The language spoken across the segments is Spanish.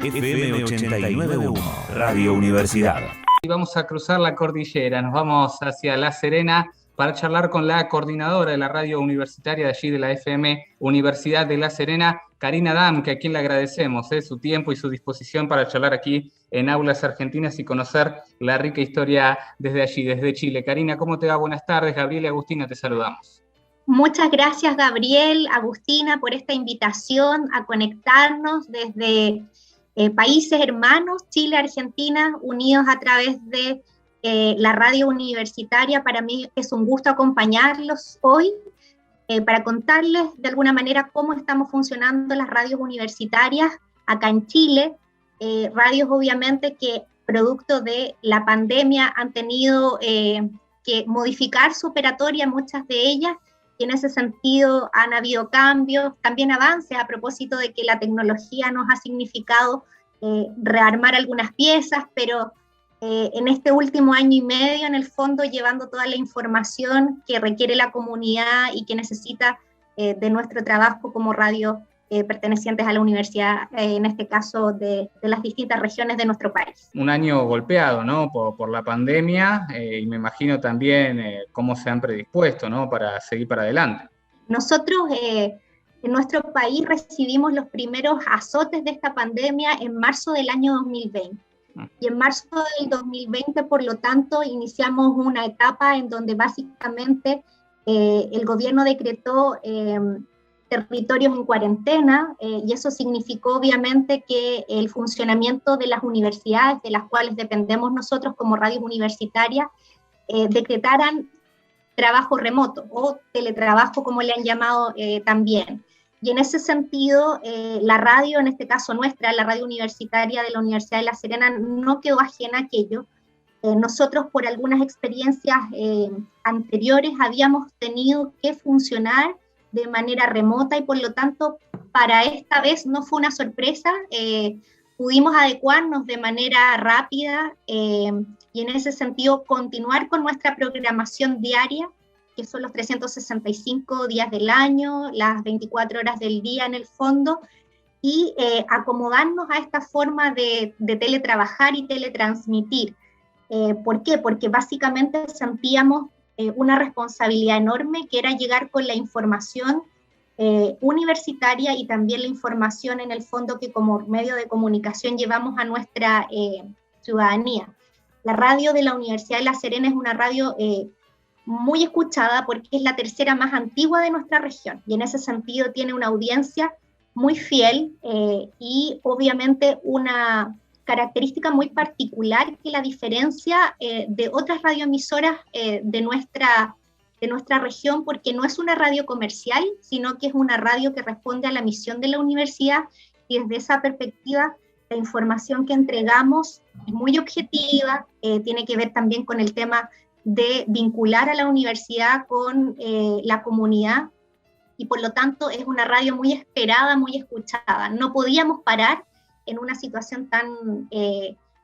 FM 89.1, Radio Universidad. Y vamos a cruzar la cordillera, nos vamos hacia La Serena para charlar con la coordinadora de la radio universitaria de allí de la FM Universidad de La Serena, Karina Dam, que a quien le agradecemos su tiempo y su disposición para charlar aquí en Aulas Argentinas y conocer la rica historia desde allí, desde Chile. Karina, ¿cómo te va? Buenas tardes. Gabriel y Agustina, te saludamos. Muchas gracias, Gabriel, Agustina, por esta invitación a conectarnos desde países hermanos, Chile, Argentina, unidos a través de la radio universitaria. Para mí es un gusto acompañarlos hoy para contarles de alguna manera cómo estamos funcionando las radios universitarias acá en Chile, radios obviamente que producto de la pandemia han tenido que modificar su operatoria, muchas de ellas, y en ese sentido han habido cambios, también avances a propósito de que la tecnología nos ha significado rearmar algunas piezas, pero en este último año y medio, en el fondo, llevando toda la información que requiere la comunidad y que necesita de nuestro trabajo como radio pertenecientes a la universidad, en este caso de las distintas regiones de nuestro país. Un año golpeado, ¿no? por la pandemia y me imagino también cómo se han predispuesto, ¿no? Para seguir para adelante. Nosotros en nuestro país recibimos los primeros azotes de esta pandemia en marzo del año 2020. Y en marzo del 2020, por lo tanto, iniciamos una etapa en donde básicamente el gobierno decretó territorios en cuarentena, y eso significó obviamente que el funcionamiento de las universidades, de las cuales dependemos nosotros como radios universitarias, decretaran trabajo remoto o teletrabajo, como le han llamado también. Y en ese sentido, la radio, en este caso nuestra, la radio universitaria de la Universidad de La Serena, no quedó ajena a aquello. Nosotros, por algunas experiencias anteriores, habíamos tenido que funcionar de manera remota y por lo tanto, para esta vez no fue una sorpresa. Pudimos adecuarnos de manera rápida y en ese sentido continuar con nuestra programación diaria, que son los 365 días del año, las 24 horas del día en el fondo, y acomodarnos a esta forma de teletrabajar y teletransmitir. ¿Por qué? Porque básicamente sentíamos una responsabilidad enorme, que era llegar con la información universitaria y también la información en el fondo que como medio de comunicación llevamos a nuestra ciudadanía. La radio de la Universidad de La Serena es una radio muy escuchada porque es la tercera más antigua de nuestra región y en ese sentido tiene una audiencia muy fiel y obviamente una característica muy particular que la diferencia de otras radioemisoras de nuestra región, porque no es una radio comercial, sino que es una radio que responde a la misión de la universidad y desde esa perspectiva la información que entregamos es muy objetiva, tiene que ver también con el tema de vincular a la universidad con la comunidad y por lo tanto es una radio muy esperada, muy escuchada. No podíamos parar en una situación tan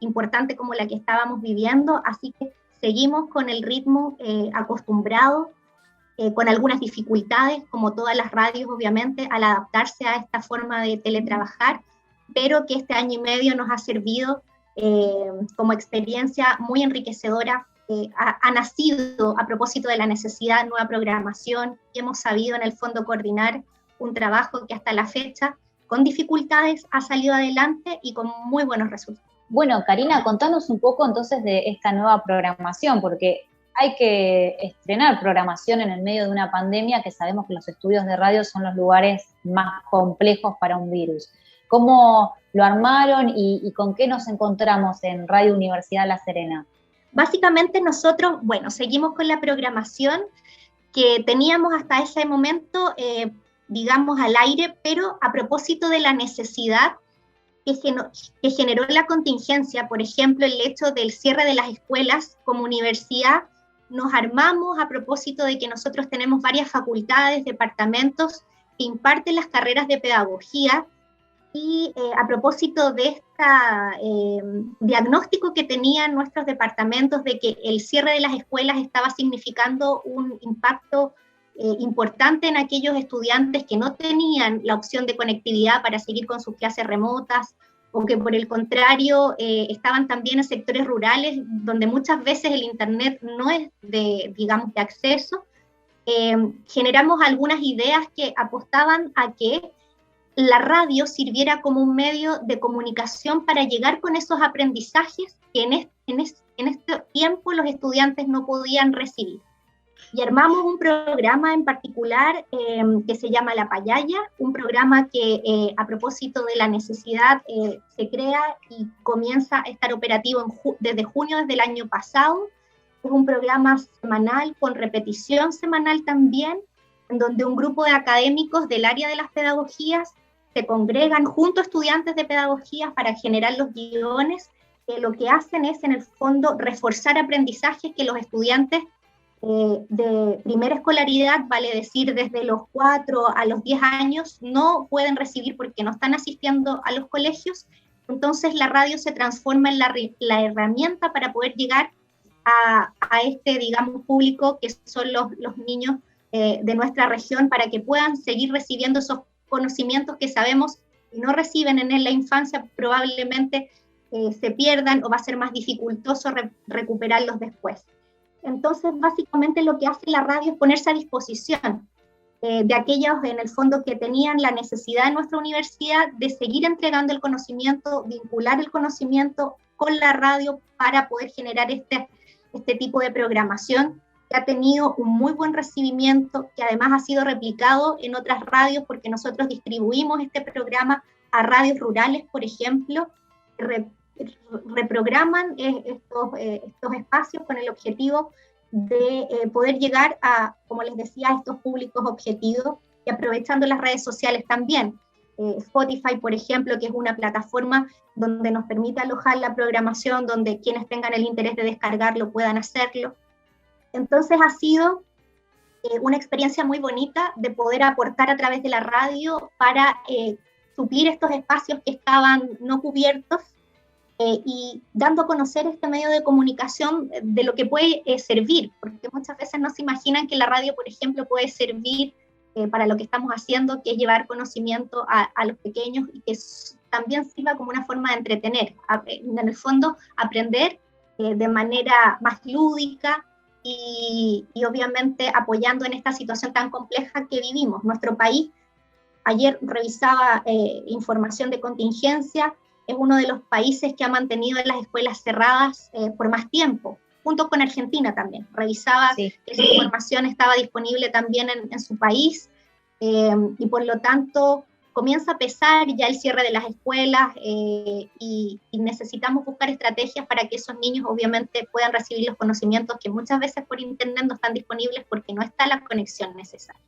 importante como la que estábamos viviendo, así que seguimos con el ritmo acostumbrado, con algunas dificultades, como todas las radios obviamente, al adaptarse a esta forma de teletrabajar, pero que este año y medio nos ha servido como experiencia muy enriquecedora. Ha nacido a propósito de la necesidad de nueva programación y hemos sabido en el fondo coordinar un trabajo que hasta la fecha, con dificultades, ha salido adelante y con muy buenos resultados. Bueno, Karina, contanos un poco entonces de esta nueva programación, porque hay que estrenar programación en el medio de una pandemia que sabemos que los estudios de radio son los lugares más complejos para un virus. ¿Cómo lo armaron y con qué nos encontramos en Radio Universidad La Serena? Básicamente nosotros, bueno, seguimos con la programación que teníamos hasta ese momento, digamos, al aire, pero a propósito de la necesidad que generó la contingencia, por ejemplo, el hecho del cierre de las escuelas como universidad, nos armamos a propósito de que nosotros tenemos varias facultades, departamentos que imparten las carreras de pedagogía, y a propósito de este diagnóstico que tenían nuestros departamentos de que el cierre de las escuelas estaba significando un impacto importante en aquellos estudiantes que no tenían la opción de conectividad para seguir con sus clases remotas o que por el contrario estaban también en sectores rurales donde muchas veces el Internet no es de, digamos, de acceso. Generamos algunas ideas que apostaban a que la radio sirviera como un medio de comunicación para llegar con esos aprendizajes que en este tiempo los estudiantes no podían recibir. Y armamos un programa en particular que se llama La Payaya, un programa que a propósito de la necesidad se crea y comienza a estar operativo desde junio del año pasado. Es un programa semanal con repetición semanal también, en donde un grupo de académicos del área de las pedagogías se congregan junto a estudiantes de pedagogía para generar los guiones, que lo que hacen es en el fondo reforzar aprendizajes que los estudiantes de primera escolaridad, vale decir desde los 4 a los 10 años, no pueden recibir porque no están asistiendo a los colegios. Entonces la radio se transforma en la herramienta para poder llegar a este, digamos, público que son los niños de nuestra región, para que puedan seguir recibiendo esos conocimientos que sabemos que no reciben en la infancia, probablemente se pierdan o va a ser más dificultoso recuperarlos después. Entonces, básicamente lo que hace la radio es ponerse a disposición de aquellos, en el fondo, que tenían la necesidad en nuestra universidad de seguir entregando el conocimiento, vincular el conocimiento con la radio para poder generar este tipo de programación que ha tenido un muy buen recibimiento, que además ha sido replicado en otras radios, porque nosotros distribuimos este programa a radios rurales, por ejemplo, reprograman estos espacios con el objetivo de poder llegar a, como les decía, a estos públicos objetivos, y aprovechando las redes sociales también. Spotify, por ejemplo, que es una plataforma donde nos permite alojar la programación, donde quienes tengan el interés de descargarlo puedan hacerlo. Entonces ha sido una experiencia muy bonita de poder aportar a través de la radio para suplir estos espacios que estaban no cubiertos, y dando a conocer este medio de comunicación de lo que puede servir, porque muchas veces no se imaginan que la radio, por ejemplo, puede servir para lo que estamos haciendo, que es llevar conocimiento a los pequeños, y que también sirva como una forma de entretener, en el fondo aprender de manera más lúdica, y obviamente apoyando en esta situación tan compleja que vivimos. Nuestro país, ayer revisaba información de contingencia, es uno de los países que ha mantenido las escuelas cerradas por más tiempo, junto con Argentina también. Revisaba que esa información estaba disponible también en su país, y por lo tanto comienza a pesar ya el cierre de las escuelas, y necesitamos buscar estrategias para que esos niños obviamente puedan recibir los conocimientos que muchas veces por internet no están disponibles porque no está la conexión necesaria.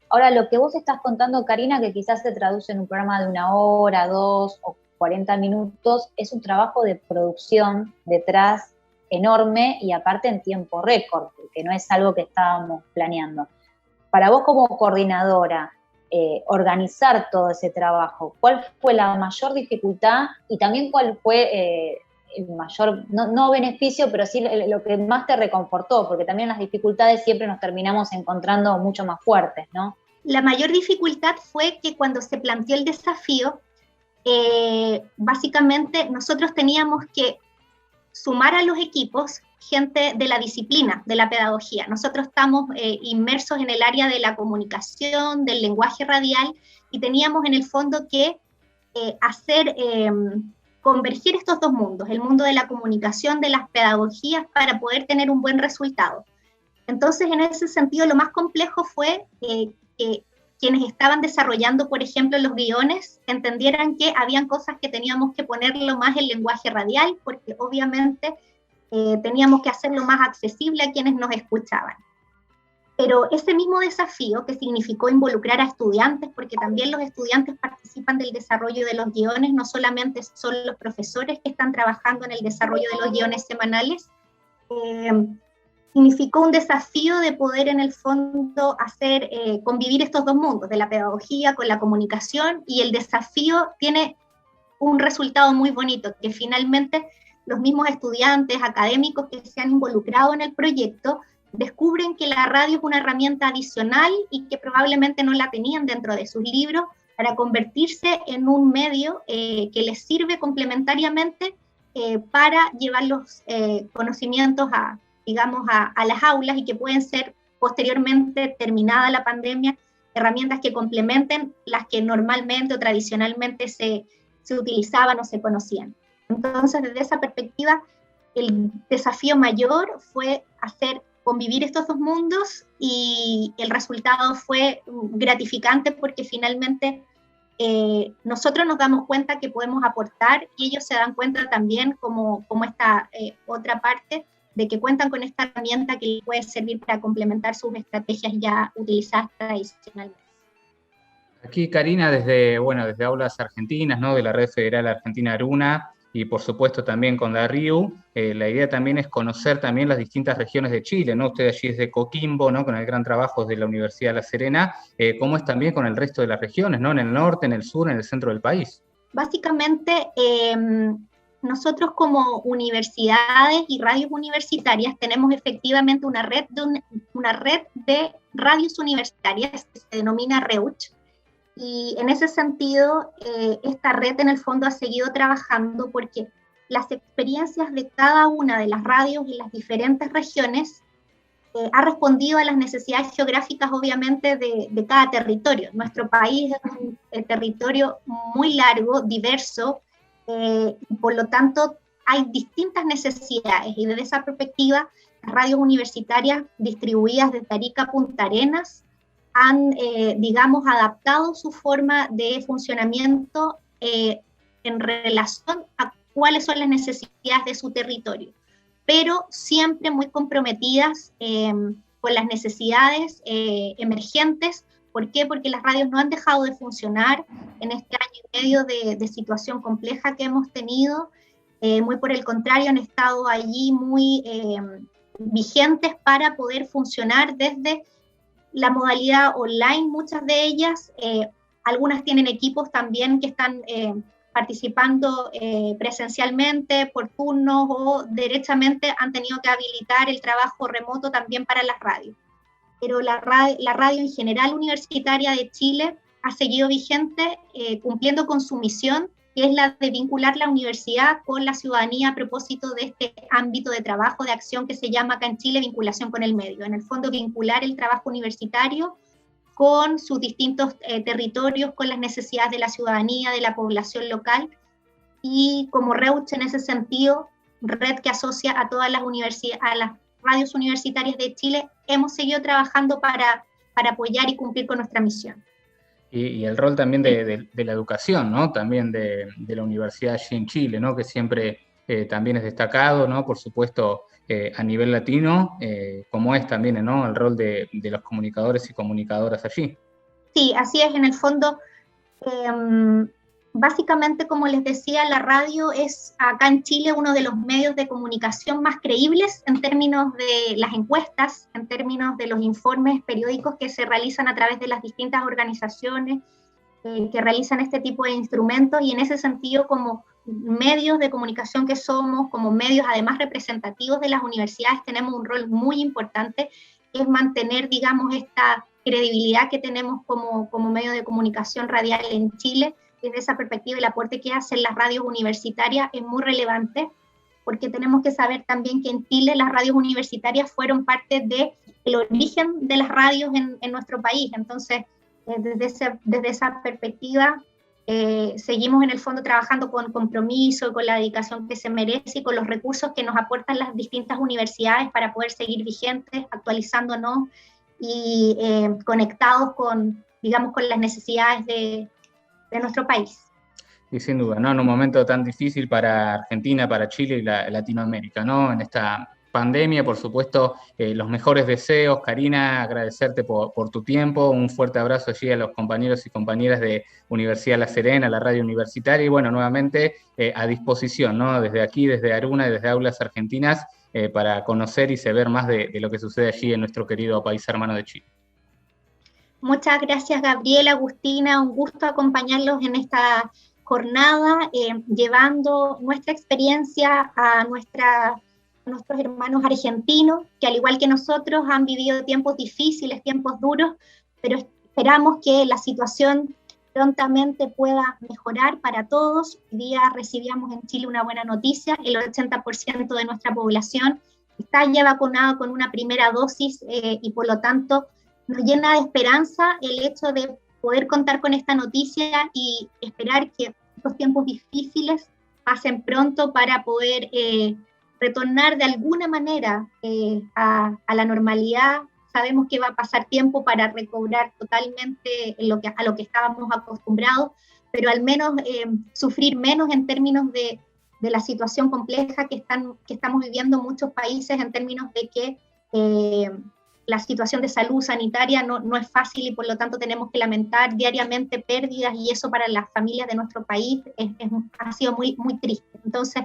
Ahora, lo que vos estás contando, Karina, que quizás se traduce en un programa de 1 hora, 2 o 40 minutos, es un trabajo de producción detrás enorme, y aparte en tiempo récord, porque no es algo que estábamos planeando. Para vos como coordinadora, organizar todo ese trabajo, ¿cuál fue la mayor dificultad y también cuál fue el mayor, no beneficio, pero sí lo que más te reconfortó? Porque también las dificultades siempre nos terminamos encontrando mucho más fuertes, ¿no? La mayor dificultad fue que cuando se planteó el desafío, básicamente nosotros teníamos que sumar a los equipos gente de la disciplina, de la pedagogía. Nosotros estamos inmersos en el área de la comunicación, del lenguaje radial, y teníamos en el fondo que converger estos dos mundos, el mundo de la comunicación, de las pedagogías, para poder tener un buen resultado. Entonces, en ese sentido, lo más complejo fue que quienes estaban desarrollando, por ejemplo, los guiones, entendieran que habían cosas que teníamos que ponerlo más en lenguaje radial, porque obviamente teníamos que hacerlo más accesible a quienes nos escuchaban. Pero ese mismo desafío, que significó involucrar a estudiantes, porque también los estudiantes participan del desarrollo de los guiones, no solamente son los profesores que están trabajando en el desarrollo de los guiones semanales, significó un desafío de poder en el fondo hacer convivir estos dos mundos, de la pedagogía con la comunicación, y el desafío tiene un resultado muy bonito, que finalmente los mismos estudiantes académicos que se han involucrado en el proyecto descubren que la radio es una herramienta adicional y que probablemente no la tenían dentro de sus libros, para convertirse en un medio que les sirve complementariamente para llevar los conocimientos digamos, a las aulas y que pueden ser posteriormente, terminada la pandemia, herramientas que complementen las que normalmente o tradicionalmente se utilizaban o se conocían. Entonces, desde esa perspectiva, el desafío mayor fue hacer convivir estos dos mundos y el resultado fue gratificante porque finalmente nosotros nos damos cuenta que podemos aportar y ellos se dan cuenta también como esta otra parte de que cuentan con esta herramienta que les puede servir para complementar sus estrategias ya utilizadas tradicionalmente. Aquí, Karina, desde Aulas Argentinas, ¿no? De la Red Federal Argentina Aruna, y por supuesto también con la RIU, la idea también es conocer también las distintas regiones de Chile, ¿no? Usted allí es de Coquimbo, ¿no? Con el gran trabajo de la Universidad de La Serena, ¿cómo es también con el resto de las regiones, ¿no? En el norte, en el sur, en el centro del país. Básicamente, nosotros como universidades y radios universitarias tenemos efectivamente una red de radios universitarias que se denomina REUCH, y en ese sentido esta red en el fondo ha seguido trabajando porque las experiencias de cada una de las radios en las diferentes regiones ha respondido a las necesidades geográficas obviamente de cada territorio. Nuestro país es un territorio muy largo, diverso, por lo tanto hay distintas necesidades y desde esa perspectiva las radios universitarias distribuidas desde Arica a Punta Arenas han, digamos, adaptado su forma de funcionamiento en relación a cuáles son las necesidades de su territorio, pero siempre muy comprometidas con las necesidades emergentes. ¿Por qué? Porque las radios no han dejado de funcionar en este año y medio de situación compleja que hemos tenido, muy por el contrario, han estado allí muy vigentes para poder funcionar desde la modalidad online, muchas de ellas, algunas tienen equipos también que están participando presencialmente, por turnos o derechamente han tenido que habilitar el trabajo remoto también para las radios. Pero la radio en general universitaria de Chile ha seguido vigente, cumpliendo con su misión, que es la de vincular la universidad con la ciudadanía a propósito de este ámbito de trabajo, de acción que se llama acá en Chile vinculación con el medio. En el fondo, vincular el trabajo universitario con sus distintos territorios, con las necesidades de la ciudadanía, de la población local, y como REUCH en ese sentido, red que asocia a todas las a las radios universitarias de Chile, hemos seguido trabajando para apoyar y cumplir con nuestra misión. Y el rol también de la educación, ¿no? También de la universidad allí en Chile, ¿no? Que siempre también es destacado, ¿no? Por supuesto, a nivel latino, como es también, ¿no? El rol de los comunicadores y comunicadoras allí. Sí, así es, en el fondo, básicamente, como les decía, la radio es acá en Chile uno de los medios de comunicación más creíbles en términos de las encuestas, en términos de los informes periódicos que se realizan a través de las distintas organizaciones que realizan este tipo de instrumentos, y en ese sentido, como medios de comunicación que somos, como medios además representativos de las universidades, tenemos un rol muy importante, que es mantener, digamos, esta credibilidad que tenemos como medio de comunicación radial en Chile. Desde esa perspectiva, el aporte que hacen las radios universitarias es muy relevante, porque tenemos que saber también que en Chile las radios universitarias fueron parte del origen de las radios en nuestro país. Entonces, desde esa perspectiva, seguimos en el fondo trabajando con compromiso, con la dedicación que se merece y con los recursos que nos aportan las distintas universidades para poder seguir vigentes, actualizándonos y conectados con, digamos, con las necesidades de nuestro país. Y sin duda, ¿no? En un momento tan difícil para Argentina, para Chile y Latinoamérica, ¿no? En esta pandemia, por supuesto, los mejores deseos. Karina, agradecerte por tu tiempo, un fuerte abrazo allí a los compañeros y compañeras de Universidad La Serena, la radio universitaria, y bueno, nuevamente a disposición, ¿no? Desde aquí, desde Aruna y desde Aulas Argentinas, para conocer y saber más de lo que sucede allí en nuestro querido país hermano de Chile. Muchas gracias, Gabriela, Agustina, un gusto acompañarlos en esta jornada, llevando nuestra experiencia a nuestros hermanos argentinos, que al igual que nosotros han vivido tiempos difíciles, tiempos duros, pero esperamos que la situación prontamente pueda mejorar para todos. Hoy día recibíamos en Chile una buena noticia: el 80% de nuestra población está ya vacunado con una primera dosis, y por lo tanto nos llena de esperanza el hecho de poder contar con esta noticia y esperar que estos tiempos difíciles pasen pronto para poder retornar de alguna manera a la normalidad. Sabemos que va a pasar tiempo para recobrar totalmente a lo que estábamos acostumbrados, pero al menos sufrir menos en términos de la situación compleja que estamos viviendo muchos países, en términos de que la situación de salud sanitaria no es fácil y por lo tanto tenemos que lamentar diariamente pérdidas, y eso para las familias de nuestro país ha sido muy, muy triste. Entonces,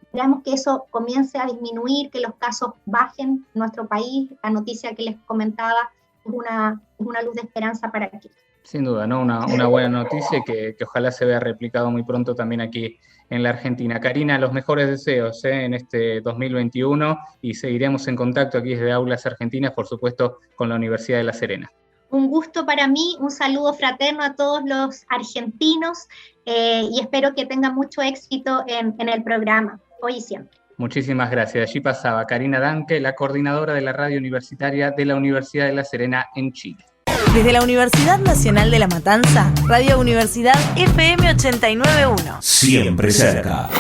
esperamos que eso comience a disminuir, que los casos bajen en nuestro país. La noticia que les comentaba es una luz de esperanza para aquí. Sin duda, ¿no? Una buena noticia que ojalá se vea replicado muy pronto también aquí en la Argentina. Karina, los mejores deseos en este 2021 y seguiremos en contacto aquí desde Aulas Argentinas, por supuesto, con la Universidad de La Serena. Un gusto para mí, un saludo fraterno a todos los argentinos, y espero que tengan mucho éxito en el programa, hoy y siempre. Muchísimas gracias. Allí pasaba Karina Damke, la coordinadora de la radio universitaria de la Universidad de La Serena en Chile. Desde la Universidad Nacional de La Matanza, Radio Universidad FM 89.1. Siempre cerca.